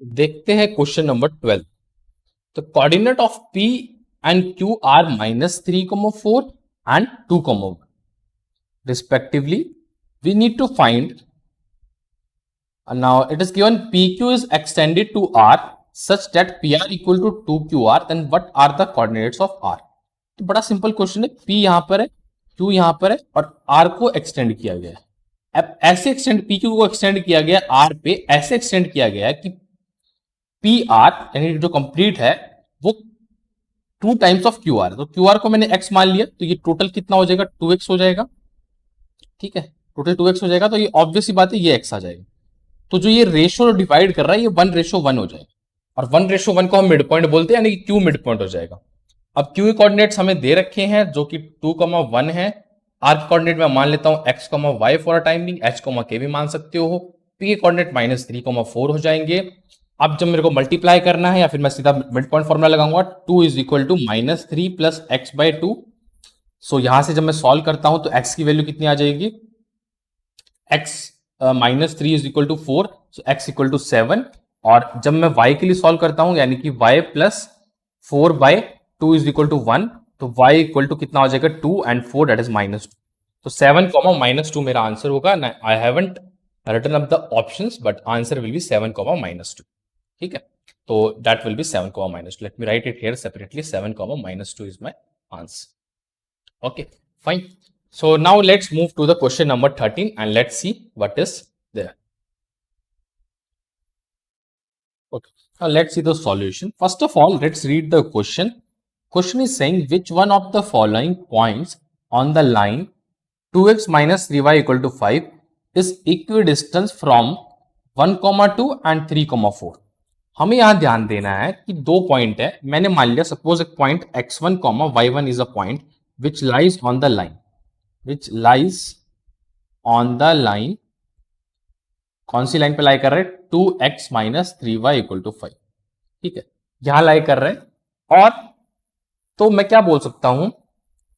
देखते हैं question number 12। The coordinate of P and Q are -3,4 and 2,1 respectively. We need to find, now it is given PQ is extended to R such that PR equal to 2QR, then what are the coordinates of R? तो बड़ा simple question है, P यहां पर है, Q यहां पर है और R को एक्सटेंड किया गया है। अब ऐसे एक्सटेंड PQ को एक्सटेंड किया गया R पे, ऐसे एक्सटेंड किया गया है कि PR यानी जो कंप्लीट है वो 2 टाइम्स ऑफ क्यू आर। तो क्यू आर को मैंने x मान लिया, तो ये टोटल कितना हो जाएगा, 2x हो जाएगा। ठीक है, टोटल 2x हो जाएगा, तो ये ऑब्वियस सी बात है, ये x आ जाएगा। तो जो ये रेशो डिवाइड कर रहा है ये 1:1 हो जाएगा, और 1:1 को हम मिड पॉइंट बोलते हैं, यानी कि क्यू मिड पॉइंट हो जाएगा। अब क्यू के कोऑर्डिनेट्स हमें दे रखे हैं जो कि 2,1 है। आर के कोऑर्डिनेट में मान लेता हूं x, y for time being, h, k भी मान सकते हो। पी के कोऑर्डिनेट -3,4 हो जाएंगे। अब जब मेरे को मल्टीप्लाई करना है या फिर मैं सीधा मिड पॉइंट फॉर्मूला लगाऊंगा, 2 is equal to -3 plus x/2। So यहां से जब मैं सॉल्व करता हूं तो x की वैल्यू कितनी आ जाएगी, x -3 is equal to 4, so x equal to 7। और जब मैं y के लिए सॉल्व करता हूं यानी कि y plus 4/2 is equal to 1, तो y इक्वल टू कितना हो जाएगा, 2 एंड 4 दैट इज -2। तो 7, -2 मेरा आंसर होगा। I haven't written up the options but answer will be 7, -2। ठीक है, तो that will be 7, -2। Let me write it here separately, 7, -2 is my answer. Okay, fine. So now let's move to the question number 13 and let's see what is there. Okay, now let's see the solution. First of all, let's read the question. Question is saying which one of the following points on the line 2x minus 3y equal to 5 is equidistant from 1,2 and 3,4। हमें यहां ध्यान देना है कि दो point है। मैंने मान लिया सपोज एक point x1, y1 is a point which lies on the line, which lies on the line, कौन सी लाइन पे लाई कर रहे हैं, 2x minus 3y equal to 5। ठीक है, यहां लाई कर रहे हैं। और तो मैं क्या बोल सकता हूं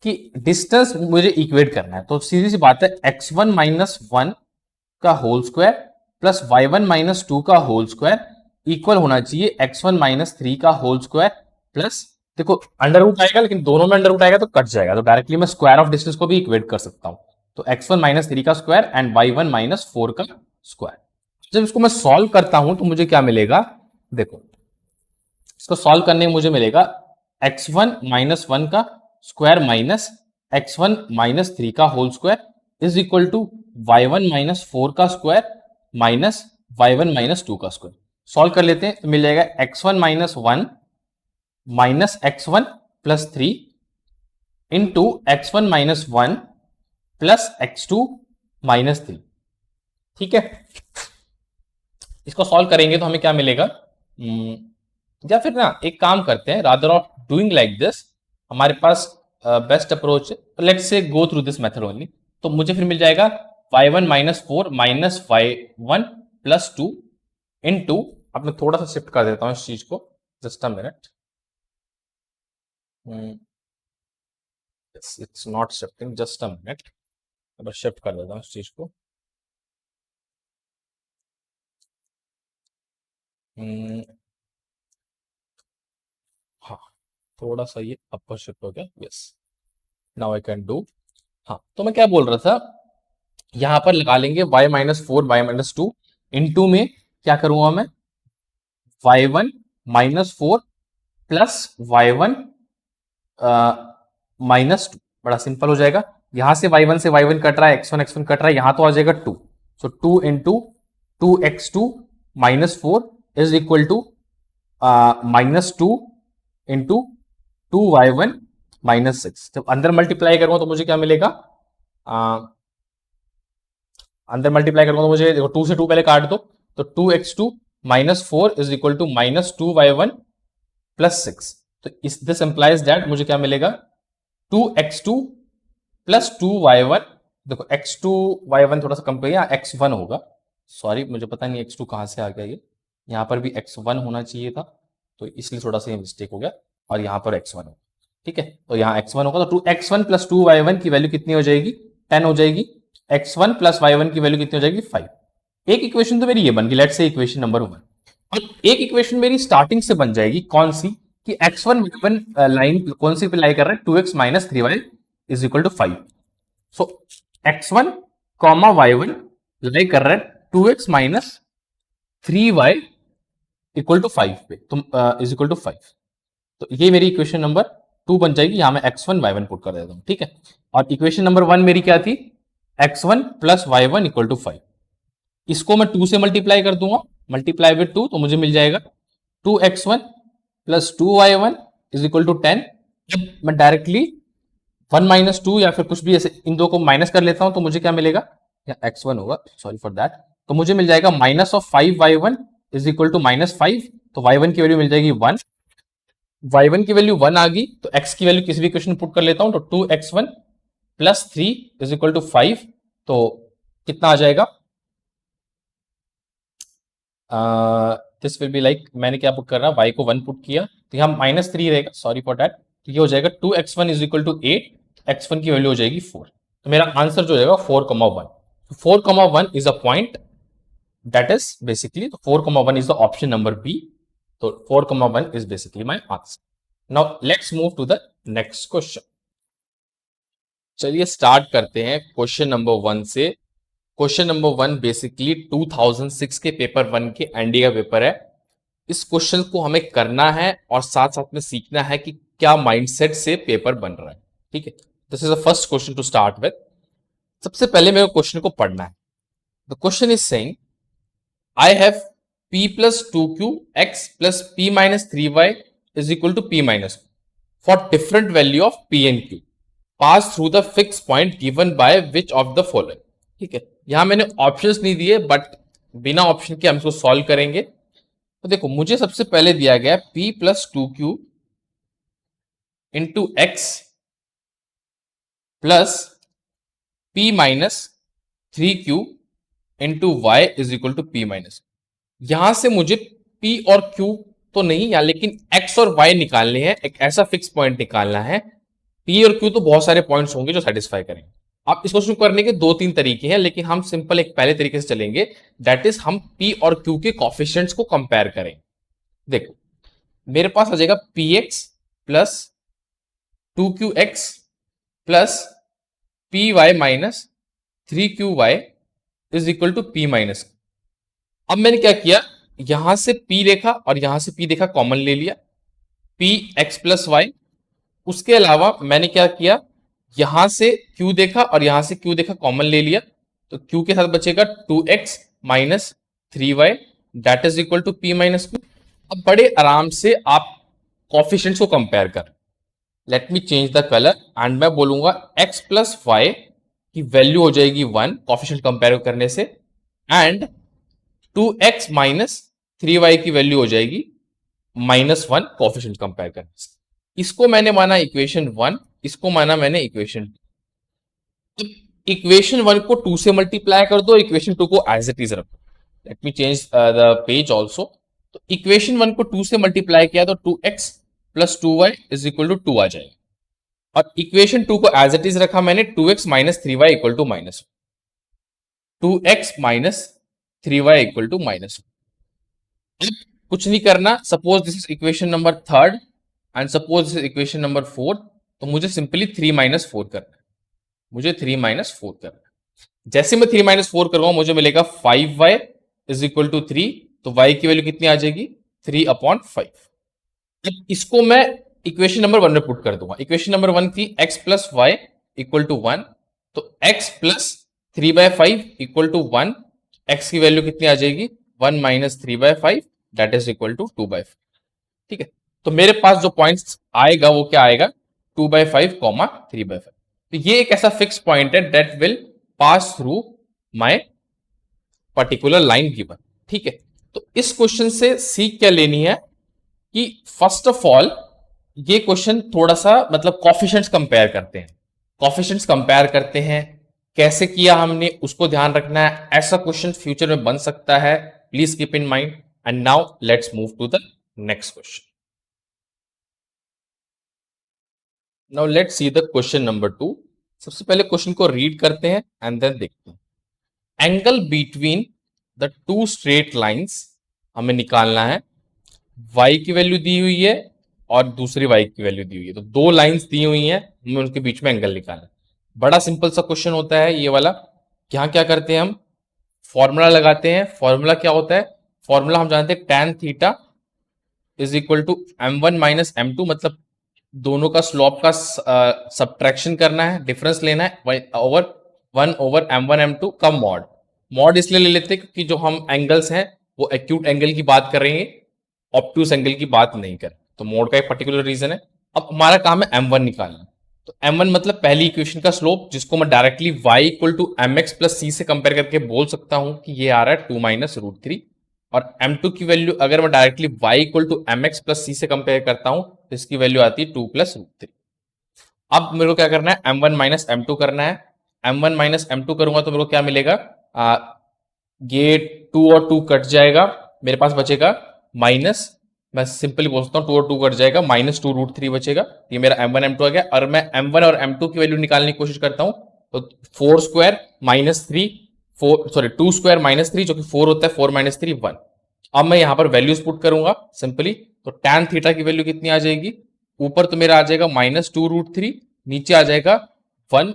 कि डिस्टेंस मुझे इक्वेट करना है, तो सीधी सी बात है x1 माइनस 1 का whole square plus y1 minus 2 का होल स्क्वायर इक्वल होना चाहिए x1 माइनस 3 का होल स्क्वायर प्लस, देखो अंडर रूट आएगा लेकिन दोनों में अंडर रूट आएगा तो कट जाएगा, तो डायरेक्टली मैं स्क्वायर ऑफ डिस्टेंस को भी इक्वेट कर सकता हूं। तो x1 माइनस 3 का स्क्वायर एंड y1 माइनस 4 का स्क्वायर। जब इसको मैं सॉल्व करता हूं तो मुझे क्या मिलेगा, देखो इसको सॉल्व करने में मुझे मिलेगा x1 माइनस 1 का स्क्वायर माइनस x1 माइनस 3 का whole square is equal to y1 minus 4 का स्क्वायर माइनस y1 माइनस 2 का स्क्वायर। सॉल्व कर लेते हैं तो मिल जाएगा x1 minus 1 minus x1 plus 3 into x1 minus 1 plus x2 minus 3। ठीक है, इसको सॉल्व करेंगे तो हमें क्या मिलेगा, या फिर ना एक काम करते हैं, rather of doing like this, हमारे पास बेस्ट अप्रोच है, तो let's say go through this method only. तो मुझे फिर मिल जाएगा y1 minus 4 minus y1 plus 2 into, अब मैं थोड़ा सा शिफ्ट कर देता हूं इस चीज को, just a minute, it's not shifting, just a minute, अब शिफ्ट कर देता हूं इस चीज को। हाँ, थोड़ा सा ये अपर शिफ्ट हो गया, yes now I can do. हाँ, तो मैं क्या बोल रहा था, यहां पर लगा लेंगे y minus 4 y minus 2 into में क्या करूंगा मैं, y1 minus 4 plus y1 minus 2, बड़ा सिंपल हो जाएगा। यहां से y1 से y1 कट रहा है, x1 कट रहा है, यहां तो आ जाएगा 2, so 2 into 2x2 minus 4 is equal to minus 2 into 2y1 minus 6। जब अंदर मल्टीप्लाई करूंगा तो मुझे क्या मिलेगा, अंदर मल्टीप्लाई करूंगा तो मुझे देखो 2 से 2 पहले काट दो, तो 2x2 minus 4 is equal to minus 2y1 plus 6। तो इस दिस इंप्लाइज दैट मुझे क्या मिलेगा, 2x2 प्लस 2y1, देखो x2y1 थोड़ा सा कम पे x1 होगा, सॉरी मुझे पता नहीं x2 कहां से आ गया, ये यहां पर भी x1 होना चाहिए था, तो इसलिए थोड़ा सा मिस्टेक हो गया, और यहां पर x1 होगा। ठीक है, तो यहां x1 होगा, तो 2x1 प्लस 2y1 की वैल्यू कितनी हो जाएगी, 10 हो जाएगी। x1 प्लस y1 की वैल्यू कितनी हो जाएगी, 5। एक इक्वेशन तो मेरी ये बन गई, लेट्स से इक्वेशन नंबर 1। और एक इक्वेशन मेरी स्टार्टिंग से बन जाएगी, कौन सी, कि x1 y1 लाइन कौन सी पे लाई कर रहा है, 2x minus 3y is equal to 5। So x1 comma y1 lie कर रहा है 2x minus 3y equal to 5 पे, तुम इज इक्वल टू 5। तो ये मेरी इक्वेशन नंबर 2 बन जाएगी, यहां मैं x1 y1 पुट कर देता हूं, ठीक है। और इक्वेशन नंबर 1 मेरी क्या थी, x1 plus y1 equal to 5। इसको मैं 2 से मल्टीप्लाई कर दूंगा, मल्टीप्लाई विद 2, तो मुझे मिल जाएगा 2x1 plus 2y1 is equal to 10। जब मैं डायरेक्टली 1 माइनस 2 या फिर कुछ भी ऐसे इन दो को माइनस कर लेता हूं तो मुझे क्या मिलेगा, या x1 होगा, सॉरी फॉर दैट, तो मुझे मिल जाएगा minus of 5y1 is equal to minus 5। तो y1 की वैल्यू मिल जाएगी 1, y1 की वैल्यू 1 आ गई, तो x की वैल्यू किसी भी क्वेश्चन पुट कर लेता हूं, तो 2x1 plus 3 is equal to 5। तो कितना आ जाएगा, दिस विल बी लाइक, मैंने क्या पुट कर रहा, y को 1 पुट किया तो यहाँ माइनस 3 रहेगा, सॉरी फॉर दैट। तो ये हो जाएगा 2x1 is equal to 8, x1 की वैल्यू हो जाएगी 4। तो मेरा आंसर जो हो जाएगा 4,1। 4,1 is a point, that is basically 4,1 is the option number B. तो 4,1 is basically my answer. Now let's move to the next question. चलिए स्टार्ट करते हैं क्वेश्चन नंबर 1 से। क्वेश्चन नंबर 1 बेसिकली 2006 के पेपर 1 के एनडी का पेपर है। इस क्वेश्चन को हमें करना है और साथ साथ में सीखना है कि क्या माइंडसेट से पेपर बन रहा है, ठीक है। This is the first question to start with. सबसे पहले मेरे को क्वेश्चन को पढ़ना है। The question is saying I have p plus 2q x plus p minus 3y is equal to p minus for different value of p and q pass through the fix point given by which of the following, ठीक है। यहां मैंने options नहीं दिए, but बिना option के हम इसको सॉल्व करेंगे। तो देखो, मुझे सबसे पहले दिया गया p plus 2q into x plus p minus 3q into y is equal to p minus. यहां से मुझे p और q तो नहीं, या लेकिन x और y निकालने हैं, एक ऐसा फिक्स पॉइंट निकालना है। p और q तो बहुत सारे पॉइंट्स होंगे जो सेटिस्फाई करेंगे। आप इसको शुरू करने के 2-3 तरीके हैं, लेकिन हम सिंपल एक पहले तरीके से चलेंगे, दैट इज हम p और q के कोफिशिएंट्स को कंपेयर करें। देखो, मेरे पास आ जाएगा px plus 2qx plus py minus 3qy is equal to p minus. अब मैंने क्या किया, यहां से p देखा और यहां से p देखा, कॉमन ले लिया, p x प्लस वाई। उसके अलावा मैंने क्या किया, यहां से q देखा और यहां से q देखा, कॉमन ले लिया, तो q के साथ बचेगा 2x minus 3y that is equal to p minus q। अब बड़े आराम से आप कोफिशिएंट्स को कंपेयर कर, late me change the colour and मैं बोलूंगा x प्लस वाई की वैल्यू हो जाएगी 1 कोफिशिएंट कंपेयर करने से, एंड 2x माइनस 3y की वैल्यू हो जाएगी -1 कोफिशिएंट कंपेयर करने से। इसको मैंने माना इक्वेशन 1, इसको माना मैंने इक्वेशन 2। इक्वेशन 1 को 2 से मल्टीप्लाई कर दो, इक्वेशन 2 को एज इट इज रखो। Let me change the page also. तो इक्वेशन 1 को 2 से मल्टीप्लाई किया तो 2x plus 2y is equal to 2 आ जाएगा, और इक्वेशन 2 को एज इट इज रखा मैंने, 2x minus 3y equal to minus 2x minus 3y equal to minus. कुछ नहीं करना, suppose this is equation number 3 and suppose this is equation number 4, तो मुझे सिंपली 3 माइनस 4 करना है, मुझे 3 माइनस 4 करना है। जैसे मैं 3 माइनस 4 करूंगा मुझे मिलेगा 5y इज इक्वल टू 3, तो y की वैल्यू कितनी आ जाएगी, 3/5। अब इसको मैं इक्वेशन नंबर 1 में पुट कर दूंगा। इक्वेशन नंबर 1 थी x plus y equal to 1, तो x plus 3/5 equal to 1, x की वैल्यू कितनी आ जाएगी, 1 minus 3/5 that is equal to 2/5, ठीक है। तो मेरे पास जो पॉइंट्स आएगा वो क्या आएगा, 2/5 कॉमा 3/5। तो ये एक ऐसा फिक्स पॉइंट है that will pass through my particular line given, ठीक है। तो इस क्वेश्चन से सीख क्या लेनी है कि फर्स्ट ऑफ ऑल ये क्वेश्चन थोड़ा सा मतलब कोफिशिएंट्स कंपेयर करते हैं, कोफिशिएंट्स कंपेयर करते हैं, कैसे किया हमने उसको ध्यान रखना है। ऐसा क्वेश्चन फ्यूचर में बन सकता है, please keep in mind. And now let's move to the next question. Now let's see the question number 2। सबसे पहले क्वेश्चन को रीड करते हैं एंड देन देखते हैं। Angle between the two straight lines हमें निकालना है y की वैल्यू दी हुई है और दूसरी y की वैल्यू दी हुई है, तो दो लाइंस दी हुई हैं, हमें उनके बीच में एंगल निकालना है। बड़ा सिंपल सा क्वेश्चन होता है ये वाला। यहाँ क्या करते हैं, हम फॉर्मूला लगाते हैं। फॉर्मूला क्या होता है, फॉर्मूला हम जानते हैं tan theta is equal to m1 minus m2, मतलब दोनों का स्लोप का सब्ट्रैक्शन करना है, डिफरेंस लेना है ओवर 1 ओवर m1 m2 का मॉड। मॉड इसलिए ले लेते हैं क्योंकि जो हम एंगल्स हैं वो एक्यूट एंगल की बात कर रहे हैं, ऑब्ट्यूस एंगल की बात नहीं कर। तो मोड का एक पर्टिकुलर रीजन है। अब हमारा काम है m1 निकालना। तो m1 मतलब पहली इक्वेशन का स्लोप, जिसको मैं directly y equal to M X plus C से कंपेयर करके बोल सकता हूं कि ये आ रहा है 2 माइनस रूट 3। और m2 की वैल्यू अगर मैं directly y equal to M X plus C से कंपेयर करता हूं तो इसकी वैल्यू आती है 2 प्लस रूट 3। अब मेरे को क्या करना है, m1 माइनस m2 करना है। m1 माइनस m2 करूंगा तो मेरे को क्या मिलेगा, ये 2 और 2 कट जाएगा, मेरे पास बचेगा माइनस, मैं सिंपली बोल सकता हूँ 2 और 2 कट जाएगा, माइनस 2 रूट 3 बचेगा। ये मेरा m1 m2 आ गया। और मैं m1 और m2 की वैल्यू निकालने की कोशिश करता हूँ तो 4 स्क्वायर माइनस 3, 2 स्क्वायर माइनस 3 जो कि 4 होता है, 4 माइनस 3 1। अब मैं यहां पर वैल्यूज पुट करूंगा सिंपली, तो tan थीटा की वैल्यू कितनी आ जाएगी, ऊपर तो मेरा आ जाएगा माइनस 2 रूट 3, नीचे आ जाएगा 1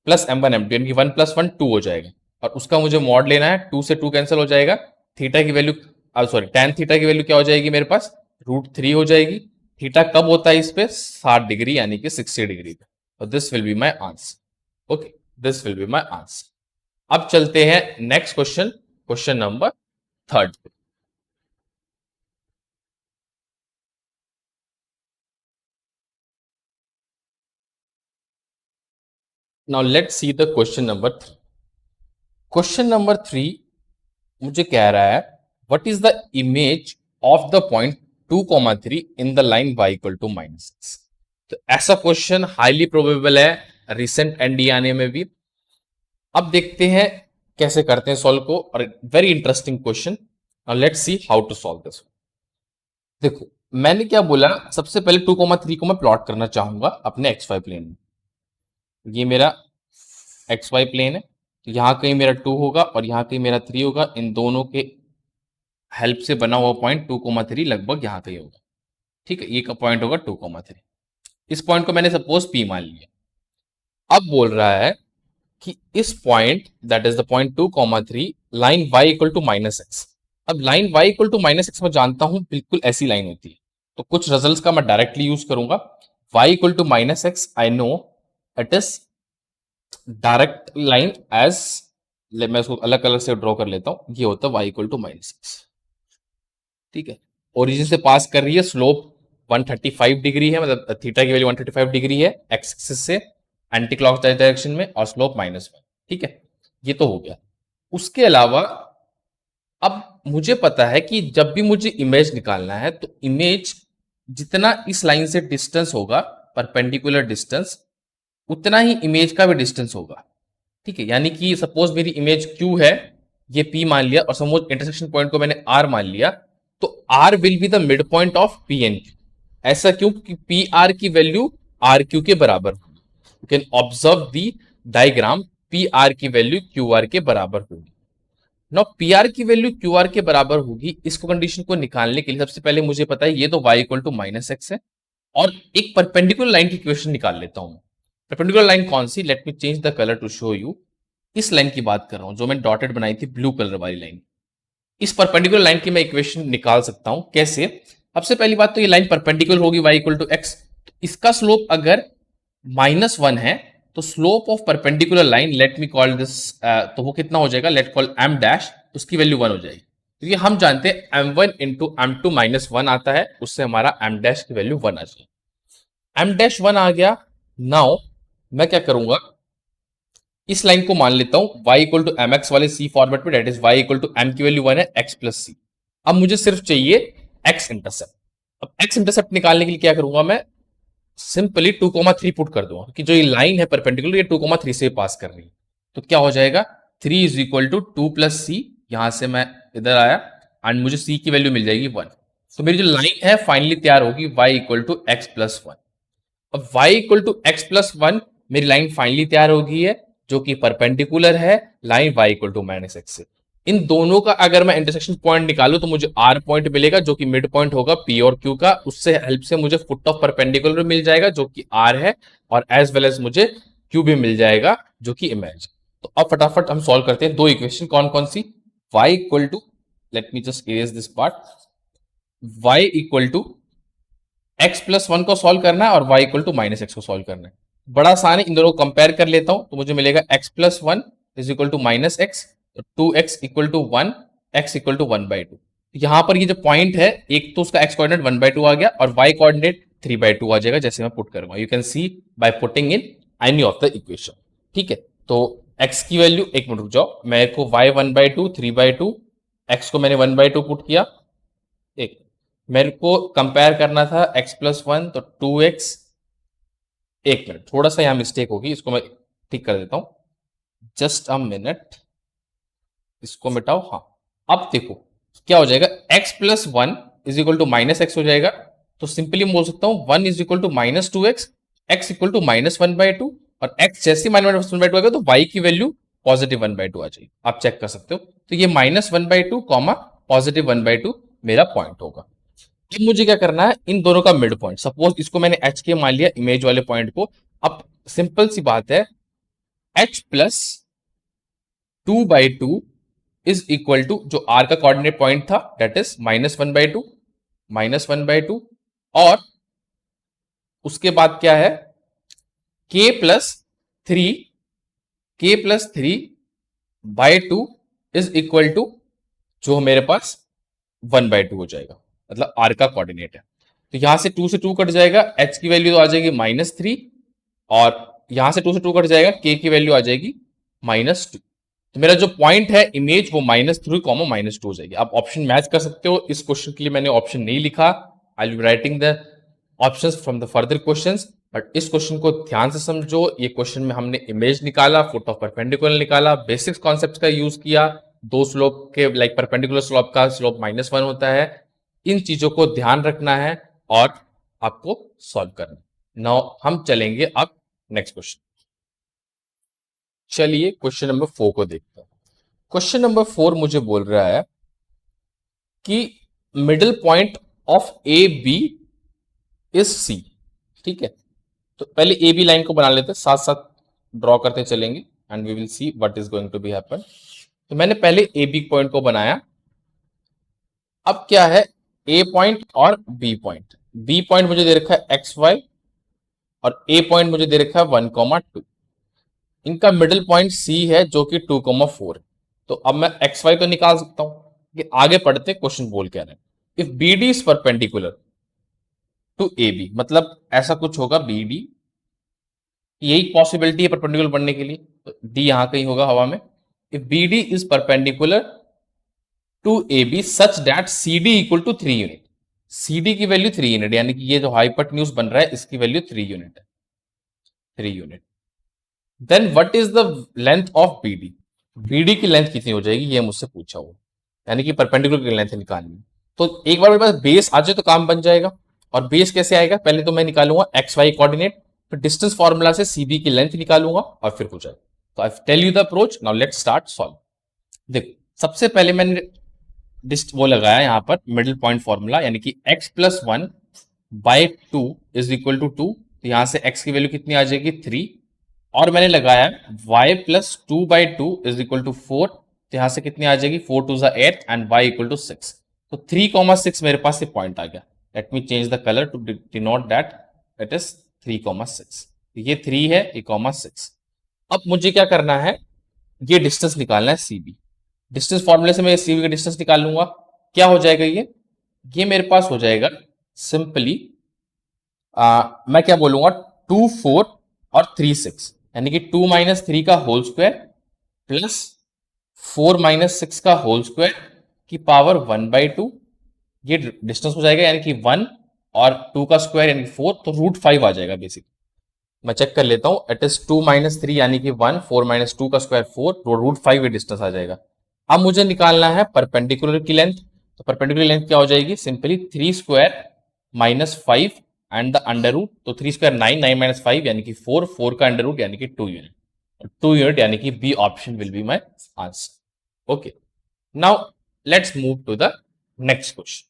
प्लस m1 m2, यानी कि 1 प्लस 1 2 हो जाएगा। और उसका मुझे मॉड लेना है, 2 से 2 कैंसिल हो जाएगा, थीटा की वैल्यू सॉरी tan थीटा की वैल्यू क्या हो जाएगी मेरे पास, रूट 3 हो जाएगी। थीटा कब होता है इस पे, 60 डिग्री यानी कि 60 डिग्री पे। तो this will be my answer. Okay, this will be my answer. अब चलते हैं next question, question number 3rd। Now let's see the question number 3। Question number 3 मुझे कह रहा है what is the image of the point 2,3 in the line y equal to -6। तो ऐसा क्वेश्चन हाईली प्रोबेबल है रिसेंट एनडी आने में भी। अब देखते हैं कैसे करते हैं सॉल्व को, और very interesting question. Now let's see how to solve this. देखो मैंने क्या बोला, सबसे पहले 2,3 को मैं प्लॉट करना चाहूंगा अपने XY प्लेन में। ये मेरा XY प्लेन है, तो यहां कहीं मेरा 2 होगा और यहां कहीं मेरा 3 होगा। इन दोनों के हेल्प से बना हुआ पॉइंट 2,3 लगभग यहां कहीं होगा। ठीक है, ये का पॉइंट होगा 2,3। इस पॉइंट को मैंने सपोज P मान लिया। अब बोल रहा है कि इस point that is the point 2,3 line y equal to -x। अब line y equal to -x मैं जानता हूं बिल्कुल ऐसी लाइन होती है, तो कुछ रिजल्ट्स का मैं डायरेक्टली यूज करूंगा। y equal to -x I know it is direct line as, मैं उसको अलग कलर से ड्रॉ कर लेता हूं, ये होता है y इक्वल टू -x। ठीक है, ओरिजिन से पास कर रही है, स्लोप 135 डिग्री है, मतलब थीटा की वैल्यू 135 डिग्री है एक्स एक्सिस से एंटी क्लॉक डायरेक्शन में, और स्लोप -1। ठीक है, ये तो हो गया। उसके अलावा अब मुझे पता है कि जब भी मुझे इमेज निकालना है तो इमेज जितना इस लाइन से डिस्टेंस होगा, परपेंडिकुलर डिस्टेंस, उतना ही इमेज का भी डिस्टेंस होगा। ठीक है, यानी कि सपोज मेरी इमेज Q है, ये P मान लिया, और सपोज इंटरसेक्शन पॉइंट को मैंने R मान लिया, तो R will be the mid point of P and Q। ऐसा क्यों, क्योंकि PR की वैल्यू RQ के बराबर होगी। You can observe the diagram, PR की वैल्यू QR के बराबर होगी। नाउ PR की वैल्यू QR के बराबर होगी, इसको कंडीशन को निकालने के लिए सबसे पहले मुझे पता है ये तो y इक्वल टू -x है, और एक परपेंडिकुलर लाइन की इक्वेशन निकाल लेता हूं। परपेंडिकुलर लाइन कौन सी, let me change the colour to show you. इस लाइन की बात कर रहा हूं जो मैंने डॉटेड बनाई थी, ब्लू कलर वाली लाइन। इस परपेंडिकुलर लाइन की मैं इक्वेशन निकाल सकता हूं कैसे। सबसे पहली बात तो ये लाइन परपेंडिकुलर होगी y इक्वल टू x, तो इसका स्लोप अगर -1 है तो slope of perpendicular line, let me call this, तो वो कितना हो जाएगा, लेट कॉल m डैश, उसकी वैल्यू 1 हो जाएगी, क्योंकि हम जानते हैं m1 इंटू m2 -1 आता है, उससे हमारा m डैश की वैल्यू 1 आ जाएगी। m डैश 1 आ गया। नाउ मैं क्या करूंगा, इस लाइन को मान लेता हूं y equal to M x वाले सी फॉर्मेट में, that is y equal to m की वैल्यू 1 है, x प्लस सी। अब मुझे सिर्फ चाहिए x इंटरसेप्ट। अब x इंटरसेप्ट निकालने के लिए क्या करूंगा, मैं सिंपली 2,3 पुट कर दूंगा कि जो ये लाइन है परपेंडिकुलर, ये 2,3 से पास कर रही है, तो क्या हो जाएगा 3 इज इक्वल टू 2 प्लस सी। यहां से मैं इधर आया एंड मुझे c की वैल्यू मिल जाएगी 1। तो मेरी जो लाइन है फाइनली तैयार होगी y equal to x plus 1। अब y equal to x plus 1 मेरी लाइन फाइनली तैयार हो गई है, जो कि परपेंडिकुलर है line y equal to -x से। इन दोनों का अगर मैं इंटरसेक्शन पॉइंट निकालूं तो मुझे आर पॉइंट मिलेगा जो कि मिड पॉइंट होगा पी और क्यू का, उससे हेल्प से मुझे फुट ऑफ परपेंडिकुलर मिल जाएगा जो कि आर है, और एज वेल एज मुझे क्यू भी मिल जाएगा जो कि इमेज। तो अब फटाफट हम सॉल्व करते हैं दो इक्वेशन, कौन कौन सी, y equal to, let me just erase this part, y equal to x plus one को सॉल्व करना है और y equal to minus x को सॉल्व करना है। बड़ा आसान है, इन दोनों को कंपेयर कर लेता हूं तो मुझे मिलेगा x plus one is equal to minus x, two x equal to one, x equal to one by two. यहां पर ये जो पॉइंट है, एक तो उसका x coordinate one by two आ गया और y coordinate three by two आ जाएगा जैसे मैं पुट करूंगा। You can see by putting in any of the equation. ठीक है, तो x की वैल्यू, एक मिनट रुक जाओ, मेरे को y one by to, three by to, x को मैंने वन बाई टू पुट किया, एक मेरे को कंपेयर करना था x प्लस वन, तो टू एक्स, एक मिनट थोड़ा सा यहां मिस्टेक होगी, इसको मैं ठीक कर देता हूं, जस्ट अ मिनट, इसको मिटाओ। हाँ, अब देखो क्या हो जाएगा, x plus one is equal to minus X हो जाएगा, तो सिंपली बोल सकता हूं one is equal to minus two X, X equal to minus one by two, और x जैसे माइनस वन बाई टू आएगा तो y की value positive one by two आ जाएगी, आप चेक कर सकते हो। तो ये minus one by two comma positive one by two मेरा पॉइंट होगा। अब मुझे क्या करना है, इन दोनों का मिड पॉइंट, सपोज इसको मैंने एच के मान लिया, इमेज वाले पॉइंट को। अब सिंपल सी बात है, h plus two by two is equal to जो आर का कोऑर्डिनेट पॉइंट था that is minus one by two, minus one by two, और उसके बाद क्या है, k plus three, k plus three by two is equal to जो मेरे पास वन बाई टू हो जाएगा, मतलब आर का कोऑर्डिनेट है। तो यहां से टू कट जाएगा, एच की वैल्यू तो आ जाएगी माइनस थ्री, और यहां से टू कट जाएगा, के की वैल्यू आ जाएगी माइनस टू। तो मेरा जो पॉइंट है इमेज वो minus three comma minus two हो जाएगी। आप ऑप्शन मैच कर सकते हो, इस क्वेश्चन के लिए मैंने ऑप्शन नहीं लिखा, I will be writing the options from the further questions, but इस क्वेश्चन को ध्यान से समझो। ये क्वेश्चन में हमने इमेज निकाला, फुट ऑफ परपेंडिकुलर निकाला, बेसिक्स कॉन्सेप्ट का यूज किया, दो स्लोप के लाइक परपेंडिकुलर स्लोप का स्लोप माइनस वन होता है, इन चीजों को ध्यान रखना है और आपको सॉल्व करना है। नाउ हम चलेंगे अब नेक्स्ट क्वेश्चन। चलिए क्वेश्चन नंबर 4 को देखते हैं। क्वेश्चन नंबर 4 मुझे बोल रहा है कि middle point of A B is C. ठीक है, तो पहले ए बी लाइन को बना लेते हैं, साथ साथ ड्रॉ करते चलेंगे and we will see what is going to be happen. तो मैंने पहले ए बी पॉइंट को बनाया। अब क्या है, ए पॉइंट और बी पॉइंट, बी पॉइंट मुझे दे रखा है एक्स वाई और ए पॉइंट मुझे दे रखा है वन कॉमा टू। इनका मिडिल पॉइंट सी है जो कि टू कॉमा फोर है। तो अब मैं एक्स वाई तो निकाल सकता हूं कि आगे पढ़ते क्वेश्चन बोल क्या रहे हैं। If B D is perpendicular to A B, मतलब ऐसा कुछ होगा, बी डी, यही पॉसिबिलिटी है परपेंडिकुलर बनने के लिए, तो डी यहां कहीं होगा हवा में। If B D is perpendicular to A B such that C D equal to three unit, C D की वैल्यू थ्री यूनिट, यानी कि ये जो हाइपोटेन्यूज बन रहा है इसकी वैल्यू थ्री यूनिट है, three unit. Then what is the length of B D, B D की लेंथ कितनी हो जाएगी ये मुझसे पूछा हुआ, यानी कि परपेंडिकुलर की लेंथ निकालनी। तो एक बार मेरे पास बेस आ जाए तो काम बन जाएगा। और बेस कैसे आएगा, पहले तो मैं निकालूंगा एक्स वाई कोऑर्डिनेट, फिर डिस्टेंस फॉर्मूला से सी बी की लेंथ निकालूंगा और फिर हो जाएगा। तो I tell you the approach, now let's start solve. देखो सबसे पहले मैंने वो लगाया यहां पर मिडिल पॉइंट फॉर्मूला, यानी कि x plus one by two is equal to two, तो यहां से x की वैल्यू कितनी आ जाएगी थ्री, और मैंने लगाया y plus two by two is equal to four, तो यहां से कितनी आ जाएगी फोर टू ज़ा eight and y equal to six. तो थ्री कॉमा सिक्स मेरे पास ये पॉइंट आ गया। Let me change the colour to denote that it is three comma six. ये थ्री है, ये कॉमा सिक्स। अब मुझे क्या करना है, ये डिस्टेंस निकालना है सी बी। डिस्टेंस फॉर्मूले से मैं सी बी का डिस्टेंस निकाल लूंगा। क्या हो जाएगा ये मेरे पास हो जाएगा सिंपली, मैं क्या बोलूंगा, टू फोर और थ्री सिक्स, यानी कि टू माइनस थ्री का whole square plus four minus six का होल स्क्वायर की पावर वन बाई टू, ये डिस्टेंस हो जाएगा, यानी कि वन और टू का स्क्वायर यानी फोर, तो रूट फाइव आ जाएगा बेसिक। मैं चेक कर लेता हूं, it is two minus three यानी कि वन, फोर माइनस टू का स्क्वायर फोर, तो रूट फाइव ये डिस्टेंस आ जाएगा। अब मुझे निकालना है परपेंडिकुलर की लेंथ, तो परपेंडिकुलर लेंथ क्या हो जाएगी, simply three square minus five and the under root, तो three square nine, nine minus five यानी कि फोर, फोर का अंडर रूट यानी कि टू यूनिट, टू यूनिट यानी कि B option will be my answer. Okay, now let's move to the next question.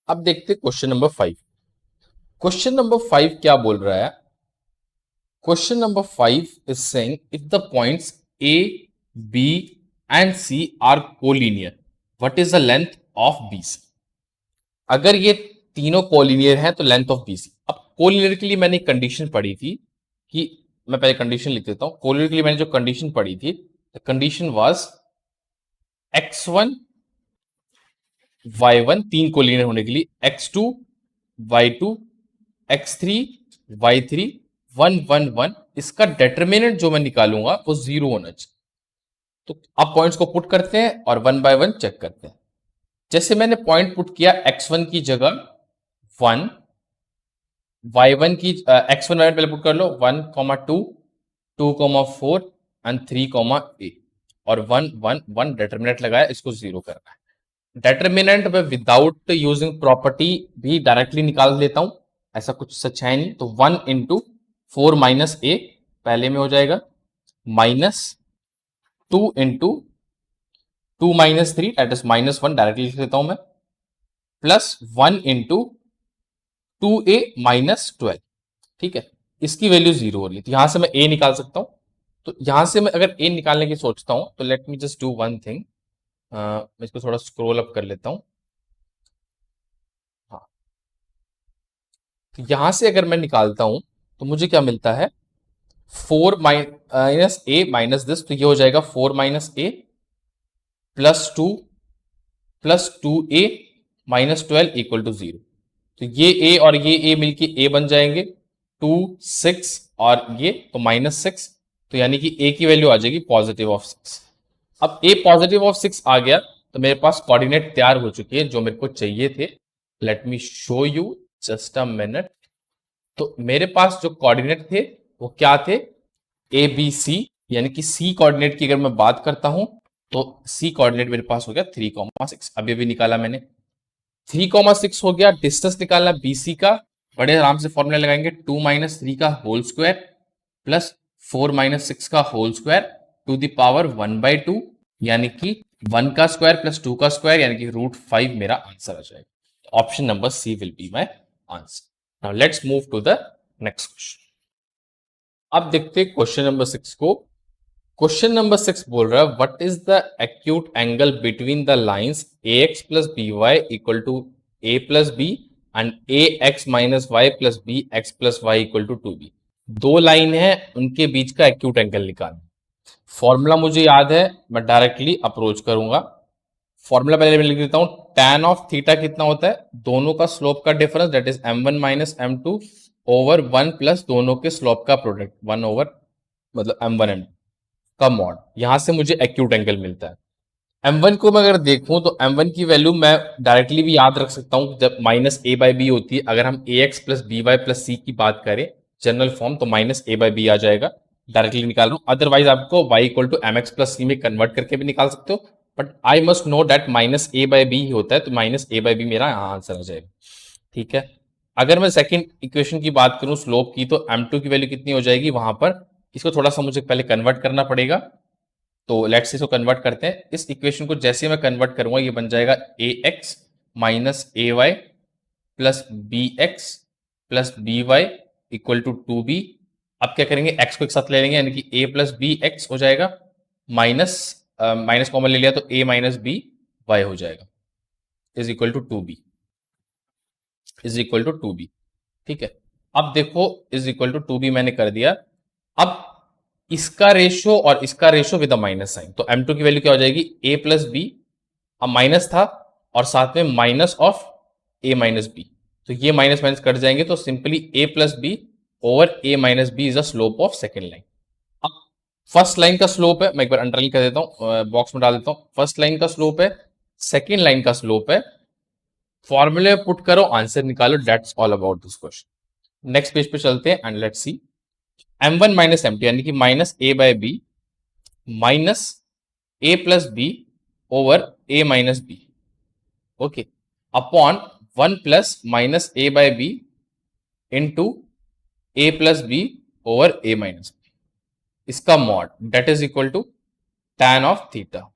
अब देखते क्वेश्चन नंबर 5। क्वेश्चन नंबर 5 क्या बोल रहा है? Question number 5 is saying if the points A, B and C are collinear, what is the length of BC? अगर ये तीनों collinear हैं तो लेंथ ऑफ BC। अब कोलिनियर के लिए मैंने एक कंडीशन पढ़ी थी कि मैं पहले कंडीशन लिख देता हूं। कोलिनियर के लिए मैंने जो कंडीशन पढ़ी थी, the condition was x1 y1 तीन कोलिनियर होने के लिए, x2 y2 x3 y3 1 1 1, इसका डेटर्मिनेंट जो मैं निकालूंगा वो 0 होना चाहिए। तो अब पॉइंट्स को पुट करते हैं और 1 बाय 1 चेक करते हैं। जैसे मैंने पॉइंट पुट किया x1 की जगह 1, y1 की x1 y1 पहले पुट कर लो 1, 2, 2, 4 एंड 3, a और 1 1 1 डेटर्मिनेंट लगाया, इसको 0 करना है। डेटर्मिनेंट में विदाउट यूजिंग प्रॉपर्टी भी डायरेक्टली निकाल लेता हूं, ऐसा कुछ सच है नहीं। तो 1 इंटू 4 माइनस ए पहले में हो जाएगा, minus 2 into 2 minus 3 that is minus 1, directly लिख लेता हूं मैं, प्लस 1 इंटू 2a माइनस 12। ठीक है, इसकी वैल्यू 0 हो रही है तो यहां से मैं a निकाल सकता हूं। तो यहां से मैं अगर a निकालने की सोचता हूं तो let me just do one thing, मैं इसको थोड़ा स्क्रॉल अप कर लेता हूं। हाँ, तो यहां से अगर मैं निकालता हूं तो मुझे क्या मिलता है, 4 माइनस ए माइनस दिस, तो ये हो जाएगा 4 minus A plus two A minus 12 equal to 0। तो ये ए और ये ए मिलके ए बन जाएंगे 2 6 और ये तो माइनस 6, तो यानी कि ए की वैल्यू आ जाएगी पॉजिटिव ऑफ 6। अब ए पॉजिटिव ऑफ 6 आ गया तो मेरे पास कोऑर्डिनेट तैयार हो चुके हैं जो मेरे को चाहिए थे। Let me show you just a minute. तो मेरे पास जो कोऑर्डिनेट थे वो क्या थे, ए बी सी, यानी कि सी कोऑर्डिनेट की अगर मैं बात करता हूं तो सी कोऑर्डिनेट मेरे पास हो गया 3,6। अभी भी निकाला मैंने, 3,6 हो गया। डिस्टेंस निकालना बीसी का, बड़े आराम से फॉर्मूला लगाएंगे, 2 माइनस 3 का होल स्क्वायर प्लस 4 माइनस 6 का whole square to the power 1/2, यानी कि 1 का स्क्वायर प्लस 2 का स्क्वायर, यानी कि √5 मेरा आंसर आ जाएगा। Option number C will be my answer. Now let's move to the next question. अब देखते हैं क्वेश्चन नंबर 6 को। क्वेश्चन नंबर 6 बोल रहा है what is the acute angle between the lines ax plus B Y equal to a plus B and ax minus y plus B x plus y equal to 2b। दो line है, उनके बीच का acute angle निकालना। Formula मुझे याद है, मैं directly approach करूंगा। फॉर्मूला पहले मैं लिख देता हूं, tan ऑफ थीटा कितना होता है, दोनों का स्लोप का difference that is m1 minus m2 over 1 plus दोनों के स्लोप का प्रोडक्ट 1 ओवर मतलब m1 m2 का मॉड। यहां से मुझे एक्यूट एंगल मिलता है। m1 को मैं अगर देखूं तो m1 की वैल्यू मैं डायरेक्टली भी याद रख सकता हूं, जब माइनस ए बाई बी होती है। अगर हम ax plus B Y plus C की बात करें जनरल फॉर्म तो माइनस ए बाई बी आ जाएगा, डायरेक्टली निकाल रहा हूं। अदरवाइज आपको y equal to M X plus C में कन्वर्ट करके भी निकाल सकते हो, but I must know that minus A by B होता है, तो माइनस ए बाई बी मेरा यहाँ आंसर आ जाएगा। ठीक है, अगर मैं सेकंड इक्वेशन की बात करूं स्लोप की, तो m2 की वैल्यू कितनी हो जाएगी वहां पर, इसको थोड़ा सा मुझे पहले कन्वर्ट करना पड़ेगा। तो लेट्स इसको कन्वर्ट करते हैं। इस इक्वेशन को जैसे मैं कन्वर्ट करूंगा ये बन जाएगा A X minus A Y plus B x plus B Y equal to 2b। अब क्या करेंगे, x को एक साथ ले लेंगे, यानी कि a प्लस बी एक्स हो जाएगा, माइनस माइनस कॉमन ले लिया तो a माइनस बी वाई हो जाएगा, is equal to 2b, is equal to 2b। ठीक है, अब देखो इज इक्वल टू 2b मैंने कर दिया। अब इसका रेशो और इसका रेशो विद माइनस साइन, तो m2 की वैल्यू क्या हो जाएगी, a प्लस बी, अब माइनस था और साथ में minus of a minus B, तो ये माइनस माइनस कट जाएंगे, तो simply a plus B over a minus B is the slope of second line. अब फर्स्ट लाइन का स्लोप है, मैं एक बार अंडरलाइन कर देता हूं, बॉक्स में डाल देता हूं, फर्स्ट लाइन का स्लोप है, सेकेंड लाइन का स्लोप है, फॉर्मूले पुट करो आंसर निकालो, that's all about this question. Next page पे चलते हैं and let's see m1 minus m2 यानी कि minus a by B minus a plus B over a minus B, okay, upon 1 plus minus a by B into a plus B over a minus B, इसका mod that is equal to tan of theta.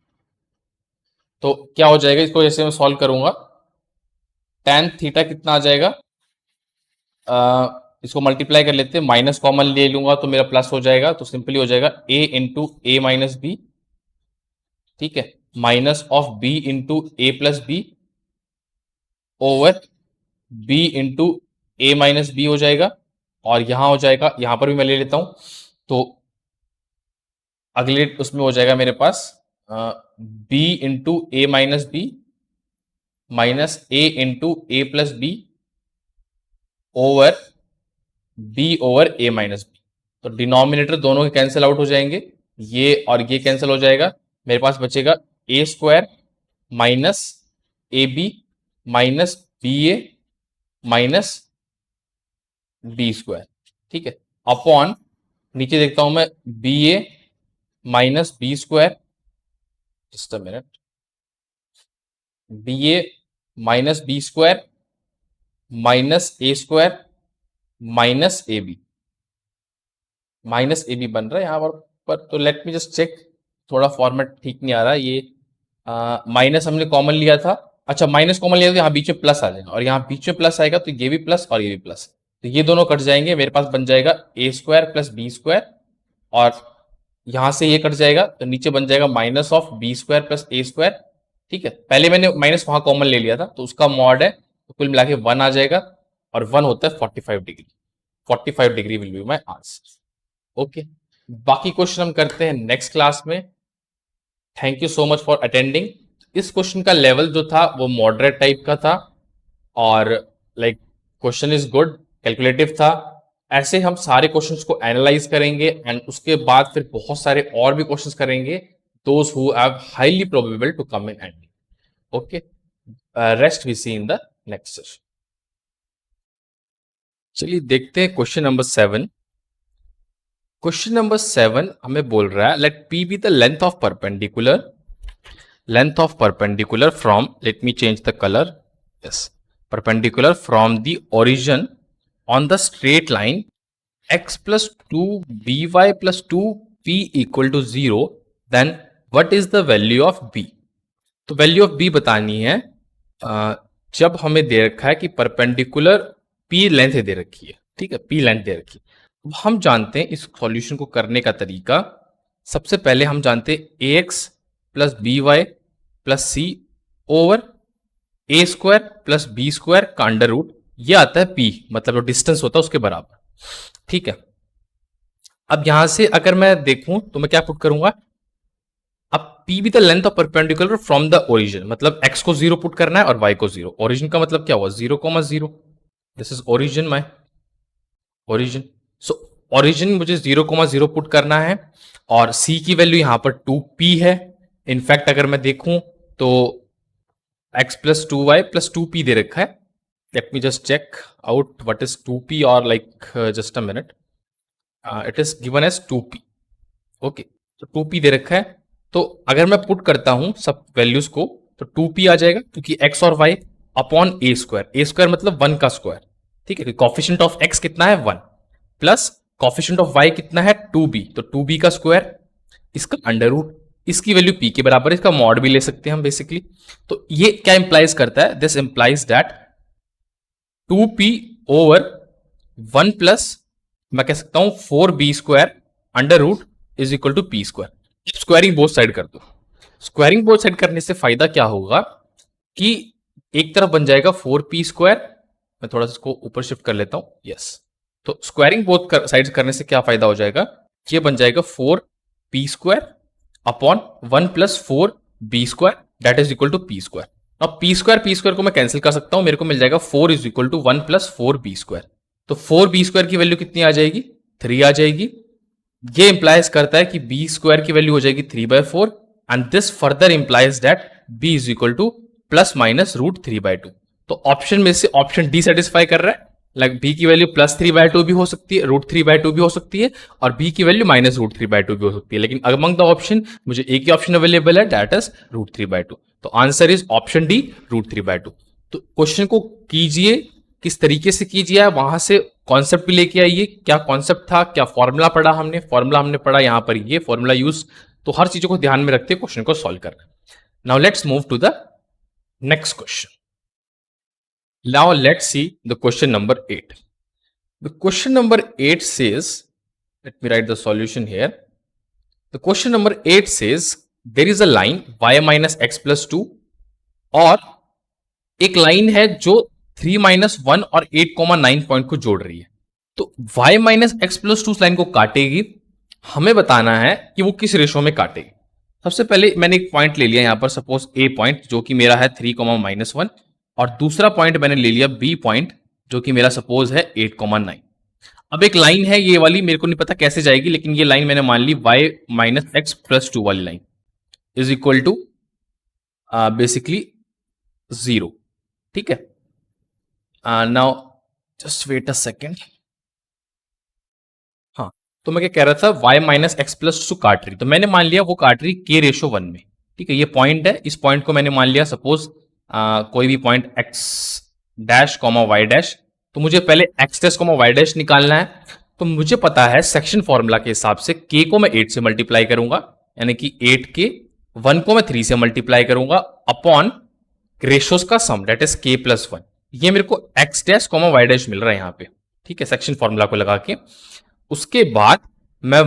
तो क्या हो जाएगा, इसको जैसे मैं solve करूंगा, tan theta कितना आ जाएगा, इसको मल्टीप्लाई कर लेते हैं, माइनस कॉमन ले लूंगा तो मेरा प्लस हो जाएगा, तो सिंपली हो जाएगा a into A minus B, ठीक है, minus of b into A plus B over b into A minus B हो जाएगा, और यहां हो जाएगा, यहां पर भी मैं ले लेता हूं, तो अगले उसमें हो जाएगा मेरे पास b into A minus B minus a into A plus B over b over a minus B. तो डिनोमिनेटर दोनों के कैंसिल आउट हो जाएंगे, ये और ये कैंसिल हो जाएगा, मेरे पास बचेगा a square minus A B minus B A minus B square, ठीक है, अपॉन नीचे देखता हूं मैं B A minus B square, just a minute, B A minus B square minus A square minus A B, minus A B बन रहा है यहाँ पर, तो लेट मी जस्ट चेक, थोड़ा फॉर्मेट ठीक नहीं आ रहा, ये माइनस हमने कॉमन लिया था, अच्छा माइनस कॉमन लिया तो यहाँ बीच में प्लस आ जाएगा, और यहाँ बीच में प्लस आएगा तो ये भी प्लस और ये भी प्लस, तो ये दोनों कट जाएंगे, मेरे पास बन जाएगा ए स्क्वायर प्लस बी स्क्वायर, और यहां से ये कट जाएगा तो नीचे बन जाएगा minus of B square plus A square, ठीक है, पहले मैंने माइनस वहां कॉमन ले लिया था तो उसका मॉड है, तो कुल मिला के 1 आ जाएगा, और 1 होता है 45 degree, 45 degree will be my answer. Okay, बाकी क्वेश्चन हम करते हैं नेक्स्ट क्लास में। Thank you so much for attending. इस क्वेश्चन का लेवल जो था वो मॉडरेट टाइप का था, और like question is good, calculative था। ऐसे हम सारे क्वेश्चंस को एनालाइज करेंगे एंड उसके बाद फिर बहुत सारे और भी क्वेश्चंस करेंगे, those who have highly probable to come in end. Okay, rest we see in the next session. चलिए देखते हैं क्वेश्चन नंबर 7। क्वेश्चन नंबर 7 हमें बोल रहा है, let P be the length of perpendicular from, let me change the colour, yes, perpendicular from the origin on the straight line x plus 2by plus 2p equal to 0, then what is the value of b? तो value of b बतानी है। जब हमें दे रखा है कि perpendicular p length दे रखी है, ठीक है, p लेंथ दे रखी है, तो हम जानते हैं इस सॉल्यूशन को करने का तरीका। सबसे पहले हम जानते हैं ax plus B Y plus C over A square plus B square का अंडर रूट, ये आता है p, मतलब जो डिस्टेंस होता है उसके बराबर, ठीक है। अब यहां से अगर मैं देखूं तो मैं क्या पुट करूंगा, अब p भी the length of perpendicular from the origin, मतलब x को 0 पुट करना है और y को 0, ओरिजिन का मतलब क्या हुआ 0,0, this is origin, my origin, so origin मुझे 0,0 पुट करना है, और c की वैल्यू यहां पर 2p है। इनफैक्ट अगर मैं देखूं तो x plus 2y plus 2p दे रखा है, let me just check out what is 2p, or like just a minute, it is given as 2p, okay, तो 2p दे रखा है, तो अगर मैं पुट करता हूं सब वैल्यूज को तो 2p आ जाएगा, क्योंकि x और y अपॉन ए स्क्वायर मतलब 1 का स्क्वायर, ठीक है, कॉफिशिएंट ऑफ x कितना है 1, प्लस कॉफिशिएंट ऑफ y कितना है 2b, तो 2b का स्क्वायर, इसका अंडर रूट, इसकी वैल्यू p के बराबर, इसका मॉड भी ले सकते हैं हम बेसिकली। तो ये क्या इंप्लाइज करता है, this implies that 2p over 1 plus मैं कह सकता हूं 4b square under root is equal to p square. Squaring both side कर दो, स्क्वायरिंग बोथ साइड करने से फायदा क्या होगा कि एक तरफ बन जाएगा 4p स्क्वायर, मैं थोड़ा सा इसको ऊपर शिफ्ट कर लेता हूं, यस, तो स्क्वायरिंग बोथ साइड करने से क्या फायदा हो जाएगा, ये बन जाएगा 4p square upon 1 plus 4b square that is equal to p square. अब p स्क्वायर को मैं कैंसिल कर सकता हूं, मेरे को मिल जाएगा 4 is equal to 1 plus 4b square, तो 4b स्क्वायर की वैल्यू कितनी आ जाएगी 3 आ जाएगी। ये इंप्लाइज करता है कि b स्क्वायर की वैल्यू हो जाएगी 3/4, and this further implies that b is equal to plus minus root 3/2। तो ऑप्शन में से ऑप्शन डी सेटिस्फाई कर रहा है, लाइक b की वैल्यू प्लस 3/2 भी हो सकती है, रूट 3/2 भी हो सकती है, और b की वैल्यू माइनस रूट 3/2 भी हो सकती है, लेकिन अमंग द ऑप्शन मुझे एक ही ऑप्शन अवेलेबल है, दैट इज रूट 3/2। तो answer is option D root 3/2। तो क्वेश्चन को कीजिए, किस तरीके से कीजिए, वहां से कॉन्सेप्ट भी लेके आइए, क्या कॉन्सेप्ट था, क्या फॉर्मूला पढ़ा हमने, फॉर्मूला हमने पढ़ा यहाँ पर ये फॉर्मूला यूज, तो हर चीजों को ध्यान में रखते क्वेश्चन को सॉल्व करना। Now let's move to the next question. Now let's see the question number 8. The question number 8 says, let me write the solution here. The question number 8 says there is a line y minus x plus 2 और एक line है जो 3 minus 1 और 8,9 point को जोड़ रही है. तो y minus x plus 2 line को काटेगी. हमें बताना है कि वो किस रेशो में काटेगी. सबसे पहले मैंने एक पॉइंट ले लिया यहां पर, सपोज a पॉइंट जो कि मेरा है 3,-1 और दूसरा पॉइंट मैंने ले लिया b पॉइंट जो कि मेरा सपोज है 8,9. अब एक लाइन है ये वाली, मेरे को नहीं पता कैसे जाएगी, लेकिन ये लाइन मैंने मान ली y माइनस एक्स प्लस 2 वाली line is equal to basically 0. ठीक है. Now just wait a second. हाँ, तो मैं क्या कह रहा था, y माइनस एक्स प्लस 2 काट रही, तो मैंने मान लिया वो काट रही k रेशो 1 में. ठीक है, ये पॉइंट है, इस पॉइंट को मैंने मान लिया सपोज कोई भी point x dash comma y dash. तो मुझे पहले x dash comma y dash निकालना है. तो मुझे पता है सेक्शन फॉर्मूला के हिसाब से k को मैं 8 से मल्टीप्लाई करूंगा, यानी कि 8k, 1 को मैं 3 से मल्टीप्लाई करूंगा अपॉन रेशोस का sum that is k plus 1. ये मेरे को x dash comma y dash मिल रहा है यहाँ पे. ठीक है, सेक्शन फॉर्मूला को लगा के. उसके बाद मैं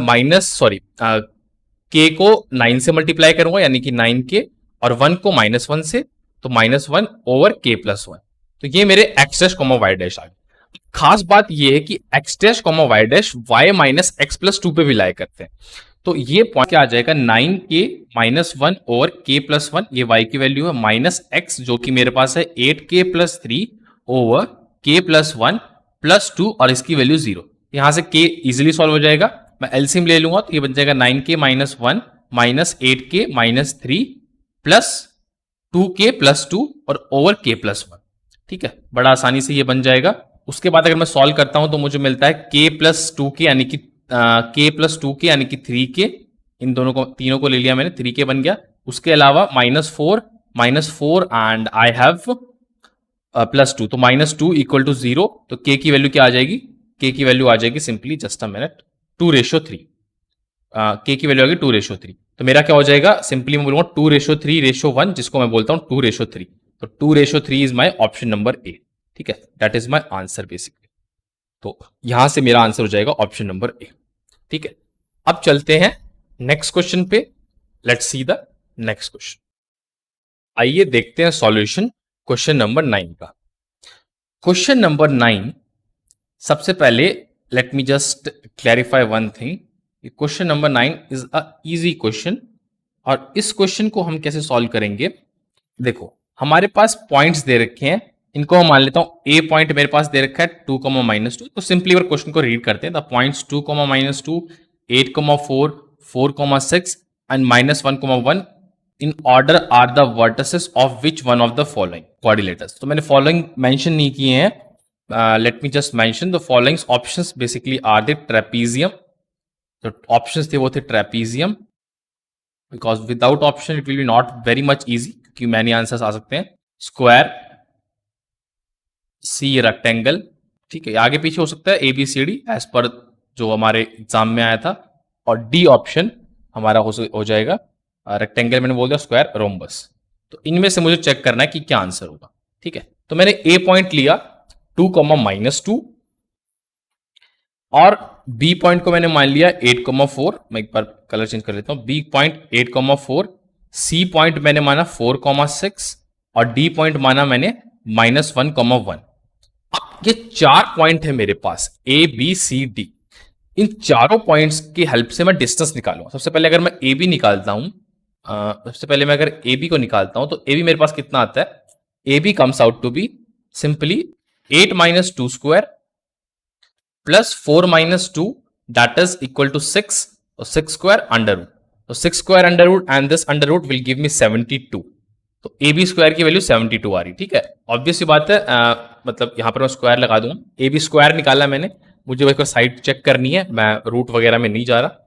k को 9 से मल्टीप्लाई करूंगा, यानी कि 9k, और 1 को -1 से, तो -1 ओवर k प्लस 1. तो ये मेरे x dash comma y dash आ गए. खास बात ये है कि x dash comma y dash y minus X plus 2 पे भी लाई करते हैं. तो ये पॉइंट क्या आ जाएगा, 9k -1 ओवर k प्लस 1, ये y की वैल्यू है, माइनस x जो कि मेरे पास है 8k plus 3 over k plus 1 plus 2, और इसकी वैल्यू 0. यहां से k इजिली सॉल्व हो जाएगा. मैं एलसीएम ले लूंगा तो ये बन जाएगा 9k minus 1 minus 8k minus 3 plus 2k plus 2 और ओवर k प्लस 1. ठीक है, बड़ा आसानी से ये बन जाएगा. उसके बाद अगर मैं सॉल्व करता हूं तो मुझे मिलता है k प्लस 2k यानी कि k प्लस 2k यानी कि 3k. इन दोनों को, तीनों को ले लिया मैंने, 3k बन गया. उसके अलावा -4 एंड आई हैव प्लस 2, तो -2 इक्वल टू 0. तो k की वैल्यू क्या आ जाएगी, k की वैल्यू आ जाएगी simply, just a minute, 2:3. k की वैल्यू आ गई 2:3. तो मेरा क्या हो जाएगा, सिंपली मैं बोलूंगा 2:3:1, जिसको मैं बोलता हूं 2:3. तो 2:3 is my option number A. ठीक है, that is my answer basically. तो यहां से मेरा आंसर हो जाएगा ऑप्शन नंबर ए. ठीक है, अब चलते हैं नेक्स्ट क्वेश्चन पे. Let's see the next question. आइए देखते हैं सॉल्यूशन क्वेश्चन नंबर 9 का. क्वेश्चन नंबर 9, सबसे पहले late me just clarify one thing. Question number 9 is a easy question, और इस क्वेश्चन को हम कैसे सॉल्व करेंगे. देखो, हमारे पास पॉइंट्स दे रखे हैं, इनको हम मान लेता हूं ए पॉइंट मेरे पास दे रखा है 2, -2. तो सिंपली क्वेश्चन को रीड करते हैं. The points 2, -2, 8, 4, 6 and -1, 1 in order are the vertices of which one of the following coordinators. तो मैंने फॉलोइंग मेंशन नहीं किए हैं. Let me just mention the following options basically are the trapezium. तो options थे वो थे trapezium, because without option it will be not very much easy, क्योंकि मैनी आंसर्स आ सकते हैं. Square, C rectangle. ठीक है, आगे पीछे हो सकता है ABCD एज पर जो हमारे एग्जाम में आया था. और डी ऑप्शन हमारा हो जाएगा रेक्टेंगल, मैंने बोल दिया स्क्वायर, रोम्बस. तो इनमें से मुझे चेक करना है कि क्या आंसर होगा. ठीक है, तो मैंने ए पॉइंट लिया 2, -2, और बी पॉइंट को मैंने मान लिया 8, 4. मैं एक बार कलर चेंज कर लेता हूं. बी पॉइंट 8, 4, सी पॉइंट मैंने माना 4, 6, और डी पॉइंट माना मैंने -1, 1. अब ये 4 पॉइंट है मेरे पास, ए बी सी डी. इन चारों पॉइंट्स की हेल्प से मैं डिस्टेंस निकालूंगा. सबसे पहले अगर मैं ए बी निकालता हूं, सबसे पहले मैं अगर ए बी को निकालता हूं, तो ए बी मेरे पास कितना आता है, A B comes out to be simply 8 - 2 square plus 4 - 2 that is equal to 6, और 6 स्क्वायर अंडर रूट. तो 6 square under root and this under root will give me 72. तो ए बी स्क्वायर की value 72 आ रही. ठीक है, ऑब्वियस सी बात है, मतलब यहां पर मैं स्क्वायर लगा दूंगा. ए बी स्क्वायर निकाला मैंने, मुझे एक साइड चेक करनी है, मैं रूट वगैरह में नहीं जा रहा.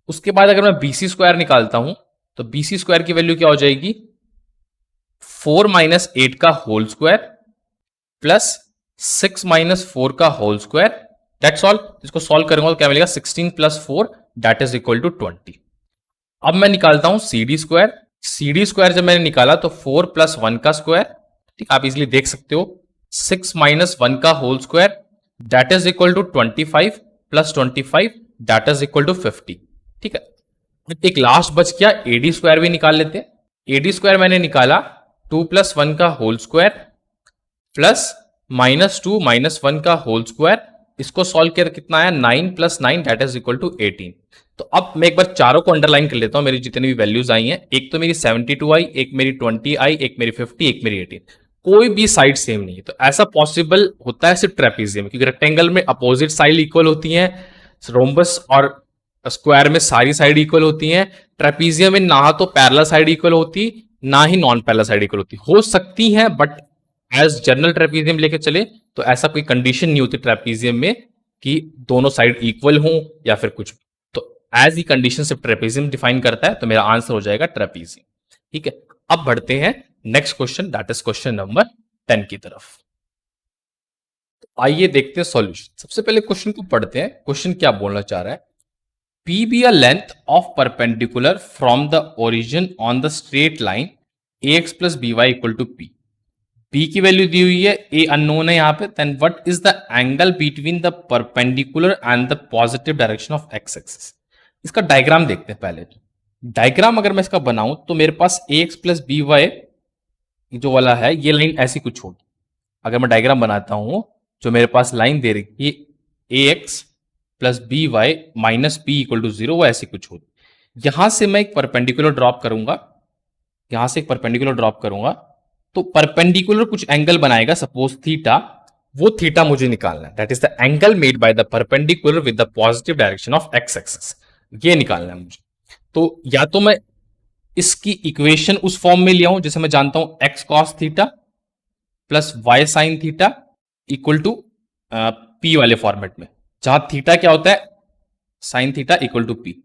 उसके बाद अगर मैं BC स्क्वायर निकालता हूं, तो BC स्क्वायर की वैल्यू क्या हो जाएगी, 4 - 8 का होल स्क्वायर प्लस 6 - 4 का होल स्क्वायर. That's all. इसको सॉल्व करूंगा तो क्या मिलेगा, 16 + 4 दैट इज इक्वल टू 20. अब मैं निकालता हूं CD स्क्वायर. CD स्क्वायर जब मैंने निकाला तो 4 प्लस 1 का स्क्वायर, ठीक, आप इजिली देख सकते हो, 6 माइनस 1 का whole square that is equal to 25 plus 25 that is equal to 50, ठीक है। एक लास्ट बच गया, AD स्क्वायर भी निकाल लेते हैं। AD स्क्वायर मैंने निकाला 2 प्लस 1 का whole square plus minus 2 minus 1 का होल स्क्वायर, इसको सॉल्व किया तो कितना आया, 9 plus 9 that is equal to 18। तो अब मैं एक बार चारों को अंडरलाइन कर लेता हूं, मेरी जितनी भी वैल्यूज आई हैं, एक तो मेरी 72 आई, एक मेरी 20 आई, एक मेरी 50, एक मेरी 18, कोई भी साइड सेम नहीं है। तो ऐसा पॉसिबल होता है सिर्फ ट्रेपीजियम, क्योंकि रेक्टेंगल में अपोजिट साइड इक्वल होती हैं, रोम्बस और स्क्वायर में सारी साइड इक्वल होती हैं, ट्रेपीजियम में ना तो पैरेलल साइड इक्वल होती, ना ही नॉन पैरेलल साइड इक्वल होती, हो सकती है बट एज जनरल ट्रेपीजियम लेके चले तो ऐसा कोई कंडीशन नहीं होती ट्रेपीजियम में कि दोनों साइड इक्वल हों या फिर कुछ। तो एज ही कंडीशन सिर्फ ट्रेपीजियम डिफाइन करता है, तो मेरा आंसर हो जाएगा ट्रेपीजियम, ठीक है। अब बढ़ते हैं next question, that is question number 10 की तरफ। तो आइए देखते हैं सॉल्यूशन। सबसे पहले क्वेश्चन को पढ़ते हैं, क्वेश्चन क्या बोलना चाह रहा है। P be a length of perpendicular from the origin on the straight line ax plus by equal to P। P की वैल्यू दी हुई है, A अननोन है यहाँ पे, then what is the angle between the perpendicular and the positive direction of x axis। इसका diagram देखते हैं पहले। तो डायग्राम अगर मैं इसका बनाऊं तो मेरे पास ax प्लस बी वाई जो वाला है, ये लाइन ऐसी कुछ होगी। अगर मैं डायग्राम बनाता हूं, जो मेरे पास लाइन दे रही है ax plus B Y minus P equal to 0, वो ऐसी कुछ होती। यहां से मैं एक परपेंडिकुलर ड्रॉप करूंगा, यहां से एक परपेंडिकुलर ड्रॉप करूंगा, तो परपेंडिकुलर कुछ एंगल बनाएगा, सपोज थीटा, वो थीटा मुझे निकालना है, that is the angle made by the perpendicular with the positive direction of x axis, ये निकालना है मुझे। तो या तो मैं इसकी इक्वेशन उस फॉर्म में ले आऊं जैसे मैं जानता हूं X cos theta plus Y sine theta equal to P वाले फॉर्मेट में, जहां थीटा क्या होता है, sine theta equal to P.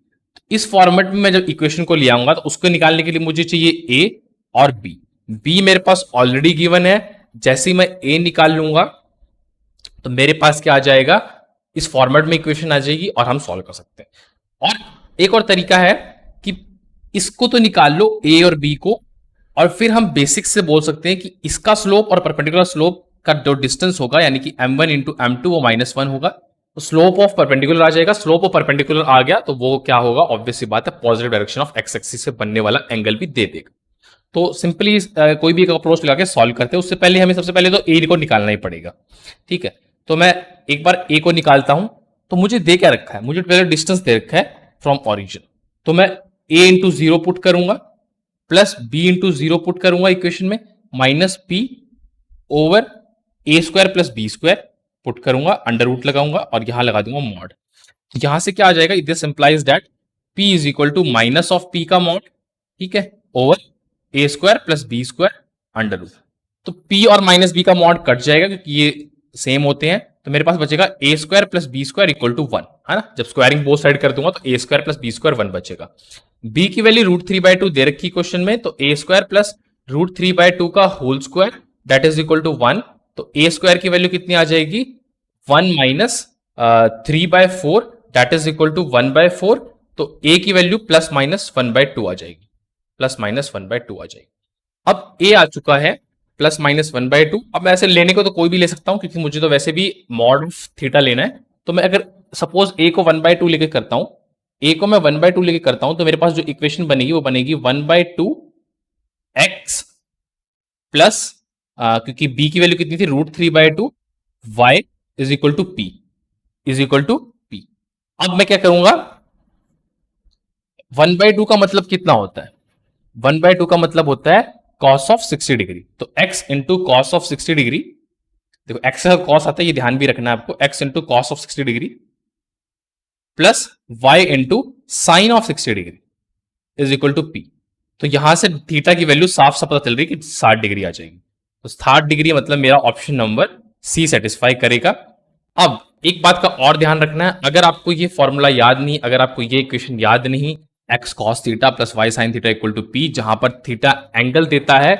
इस फॉर्मेट में मैं जब इक्वेशन को ले आऊंगा तो उसको निकालने के लिए मुझे चाहिए ए और बी। बी मेरे पास ऑलरेडी गिवन है, जैसे ही मैं ए निकाल लूंगा तो मेरे पास क्या आ जाएगा, इस फॉर्मेट में इक्वेशन आ जाएगी और हम सॉल्व कर सकते हैं। और एक और तरीका है कि इसको तो निकाल लो ए और बी को, और फिर हम बेसिक से बोल सकते हैं कि इसका स्लोप और परपेंडिकुलर स्लोप का जो डिस्टेंस होगा, यानी कि m1 इंटू m2 वो -1 होगा, तो स्लोप ऑफ परपेंडिकुलर आ जाएगा। स्लोप ऑफ परपेंडिकुलर आ गया तो वो क्या होगा, ऑब्वियस सी बात है, positive direction of x axis से बनने वाला एंगल भी दे देगा। तो सिंपली कोई भी एक अप्रोच लगा के सॉल्व करते हैं। उससे पहले हमें सबसे पहले तो ए को निकालना ही पड़ेगा, ठीक है। तो मैं एक बार ए को निकालता हूं, तो मुझे दे क्या रखा है, मुझे पहले डिस्टेंस दे रखा है फ्रॉम ऑरिजिन, तो मैं ए इंटू 0 पुट करूंगा प्लस बी इंटू 0 पुट करूंगा इक्वेशन में, minus P over A square plus B square put करूंगा, अंडर रूट लगाऊंगा और यहां लगा दूंगा मॉड। यहां से क्या आ जाएगा, this implies that P is equal to minus of P का मॉड, ठीक है, over A square plus B square under root. तो पी और माइनस बी का मॉड कट जाएगा क्योंकि ये सेम होते हैं, तो मेरे पास बचेगा A square plus B square equal to 1, है ना। जब स्क्वायरिंग बोथ साइड कर दूंगा तो ए स्क्वायर प्लस बी स्क्वायर 1 बचेगा। बी की वैल्यू √3/2 दे रखी क्वेश्चन में, तो ए स्क्वायर प्लस √3/2 का whole square that is equal to 1। तो ए स्क्वायर की वैल्यू कितनी आ जाएगी, 1 minus 3/4 that is equal to 1/4। तो ए की वैल्यू प्लस माइनस 1/2 आ जाएगी, प्लस माइनस 1/2 आ जाएगी। अब ए आ चुका है प्लस माइनस 1/2। अब मैं ऐसे लेने को तो कोई भी ले सकता हूं, क्योंकि मुझे तो वैसे भी मॉड ऑफ थीटा लेना है। तो मैं अगर सपोज ए को 1/2 लेके करता हूं, ए को मैं 1/2 लेके करता हूं, तो मेरे पास जो इक्वेशन बनेगी वो बनेगी 1/2 एक्स प्लस, क्योंकि बी की वैल्यू कितनी थी, √3/2 Y is equal to P, is equal to P. अब मैं क्या करूंगा, 1/2 का मतलब कितना होता है, 1/2 का मतलब होता है cos ऑफ 60 डिग्री। तो x into cos of 60 degree, देखो x का cos आता है, ये ध्यान भी रखना है आपको, x into cos of 60 degree plus y into sine of 60 degree is equal to p। तो यहां से थीटा की वैल्यू साफ साफ पता चल रही है कि 60 डिग्री आ जाएगी। तो 60 डिग्री मतलब मेरा ऑप्शन नंबर सी सेटिस्फाई करेगा। अब एक बात का और ध्यान रखना है, अगर आपको ये फॉर्मूला याद नहीं, अगर आपको ये इक्वेशन याद नहीं, X cos theta plus Y sine theta equal to P, जहां पर थीटा एंगल देता है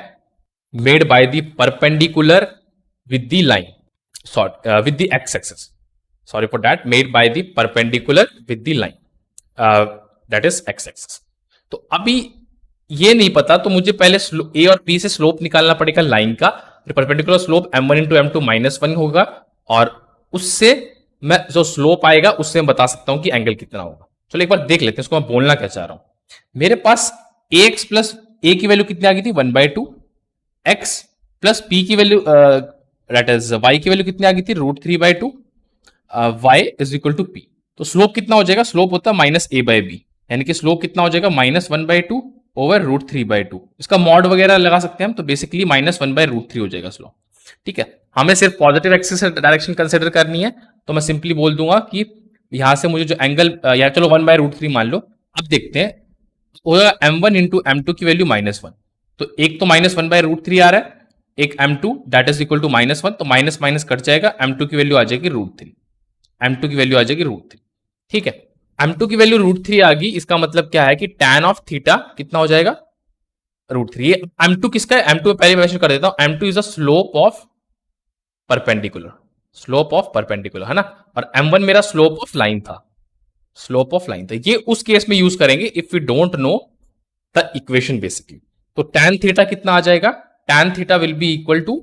made by the perpendicular with the line, with the X axis, sorry for that, made by the perpendicular with the line, that is X axis. तो अभी ये नहीं पता तो मुझे पहले ए और बी से स्लोप निकालना पड़ेगा लाइन का। Perpendicular slope m1 into m2 -1 होगा, और उससे मैं जो स्लोप आएगा उससे मैं बता सकता हूं कि एंगल कितना होगा। चलो एक बार देख लेते हैं इसको मैं बोलना क्या चाह रहा हूं। मेरे पास ax प्लस ए की वैल्यू कितनी आ गई थी 1/2, x प्लस पी की वैल्यू दैट इज y की वैल्यू कितनी आ गई थी √3/2, y is equal to P. तो स्लोप कितना हो जाएगा, स्लोप होता है -a/b, यानी कि स्लोप कितना हो जाएगा -1/2 ओवर √3/2। इसका मॉड वगैरह लगा सकते हैं हम, तो बेसिकली -1/√3 हो जाएगा स्लोप। ठीक है, हमें सिर्फ पॉजिटिव एक्सिस डायरेक्शन कंसिडर करनी है, तो मैं सिंपली बोल दूंगा कि यहां से मुझे जो एंगल या चलो 1/√3 मान लो। अब देखते हैं होगा m1 इंटू m2 की वैल्यू -1, तो एक तो -1/√3 आ रहा है, एक m2 that is equal to -1, तो माइनस माइनस कट जाएगा, m2 की वैल्यू आ जाएगी √3, m2 की वैल्यू आ जाएगी √3। ठीक है, m2 की वैल्यू √3 आ गई, इसका मतलब क्या है कि tan ऑफ थीटा कितना हो जाएगा √3। m2 किसका है, m2 पहले मेंशन कर देता हूं, m2 is the slope of perpendicular, slope of perpendicular है ना, और m1 मेरा स्लोप ऑफ लाइन था, स्लोप ऑफ लाइन था। ये उस केस में यूज करेंगे if we don't know the equation basically. तो tan थीटा कितना आ जाएगा, tan theta will be equal to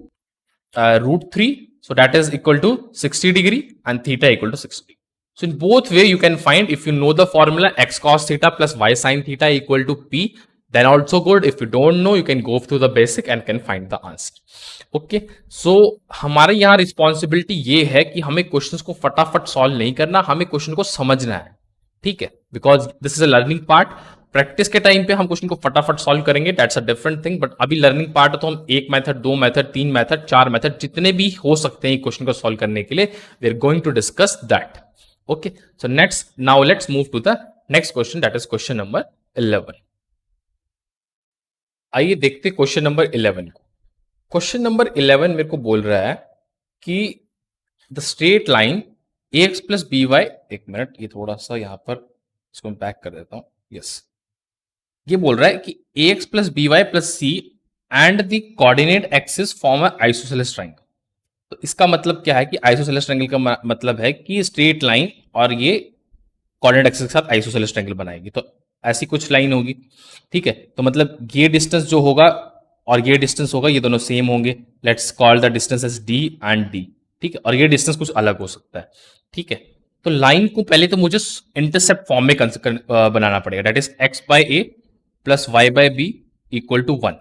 √3, so that is equal to 60 degree and theta equal to 60. So in both way you can find, if you know the formula x cos theta plus y sin theta equal to p, then also good. If you don't know, you can go through the basic and can find the answer. Okay, so हमारे यहाँ responsibility ये है कि हमें questions को फटाफट solve नहीं करना, हमें क्वेश्चन को समझना है। ठीक है, because this is a learning part. Practice के टाइम पे हम क्वेश्चन को फटाफट सॉल्व करेंगे, that's a different thing, but अभी लर्निंग पार्ट है तो हम एक मेथड, दो मेथड, तीन मेथड, चार मेथड, जितने भी हो सकते हैं क्वेश्चन को सॉल्व करने के लिए, we are going to discuss that. Okay, so next, now let's move to the next question, that is question number 11। आइए देखते क्वेश्चन नंबर 11 को। क्वेश्चन नंबर 11 मेरे को बोल रहा है कि the straight line ax plus B Y, एक मिनट ये थोड़ा सा यहां पर इसको मैं बैक कर देता हूं, यस। ये बोल रहा है कि ax plus B Y plus C and the coordinate axis form a isosceles triangle. तो इसका मतलब क्या है कि आइसोसेलेस ट्रायंगल का मतलब है कि स्ट्रेट लाइन और ये कोऑर्डिनेट एक्सिस के साथ आइसोसेलेस ट्रायंगल बनाएगी, तो ऐसी कुछ लाइन होगी। ठीक है, तो मतलब ये डिस्टेंस जो होगा और ये डिस्टेंस होगा, ये दोनों सेम होंगे, let's call the distance as D and D. ठीक है, और ये डिस्टेंस कुछ अलग हो सकता है। ठीक है, तो लाइन को पहले तो मुझे इंटरसेप्ट फॉर्म में बनाना पड़ेगा, that is X by A plus Y by B equal to 1।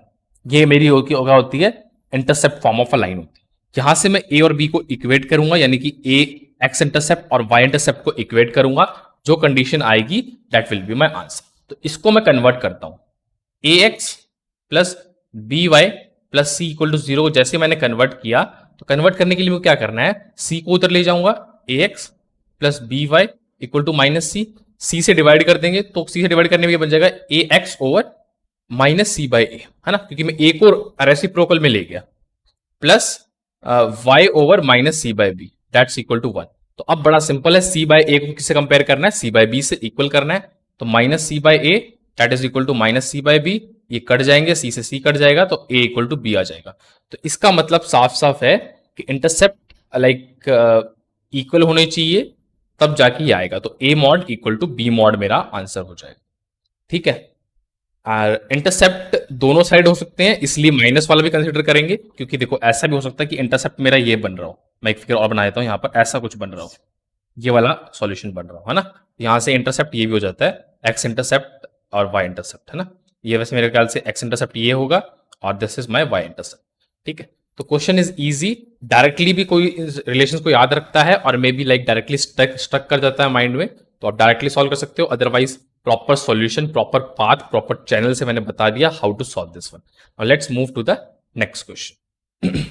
ये मेरी होती है intercept form of a line होती है। यहां से मैं ए और बी को इक्वेट करूंगा, यानी कि ए एक्स इंटरसेप्ट और वाई इंटरसेप्ट को इक्वेट करूंगा, जो कंडीशन आएगी that will be my answer. तो इसको मैं कन्वर्ट करता हूं, A X plus B Y plus C equal to 0 को जैसे मैंने कन्वर्ट किया, तो कन्वर्ट करने के लिए मुझे क्या करना है, सी को उधर ले जाऊंगा, A X plus B Y equal to minus C, C से डिवाइड कर देंगे, तो सी से डिवाइड करने में बन जाएगा A X over minus C by A, है ना, क्योंकि मैं ए को रेसिप्रोकल में ले गया, plus Y over minus C by B that's equal to 1। तो अब बड़ा सिंपल है, सी बाई ए को किससे कंपेयर करना है, सी बाई बी से इक्वल करना है, तो minus C by A that is equal to minus C by B, ये कट जाएंगे, सी से सी कट जाएगा, तो ए इक्वल टू बी आ जाएगा। तो इसका मतलब साफ साफ है कि इंटरसेप्ट लाइक इक्वल होने चाहिए, तब जाके ये आएगा, तो A mod equal to B mod मेरा आंसर हो जाएगा। ठीक है, और इंटरसेप्ट दोनों साइड हो सकते हैं, इसलिए माइनस वाला भी कंसिडर करेंगे, क्योंकि देखो ऐसा भी हो सकता है कि इंटरसेप्ट मेरा ये बन रहा हो, मैं एक फिगर और बना देता हूं, यहां पर ऐसा कुछ बन रहा हो, ये वाला सॉल्यूशन बन रहा हो, है ना, यहां से इंटरसेप्ट ये भी हो जाता है, एक्स इंटरसेप्ट और वाई इंटरसेप्ट, है ना, ये वैसे मेरे ख्याल से एक्स इंटरसेप्ट ये होगा और this is my Y intercept. ठीक है, तो क्वेश्चन इज इजी, डायरेक्टली भी कोई रिलेशन को याद रखता है और may be like directly struck कर जाता है माइंड में, तो आप डायरेक्टली सॉल्व कर सकते हो, otherwise proper solution, proper path, proper channel से मैंने बता दिया how to solve this one. Now let's move to the next question.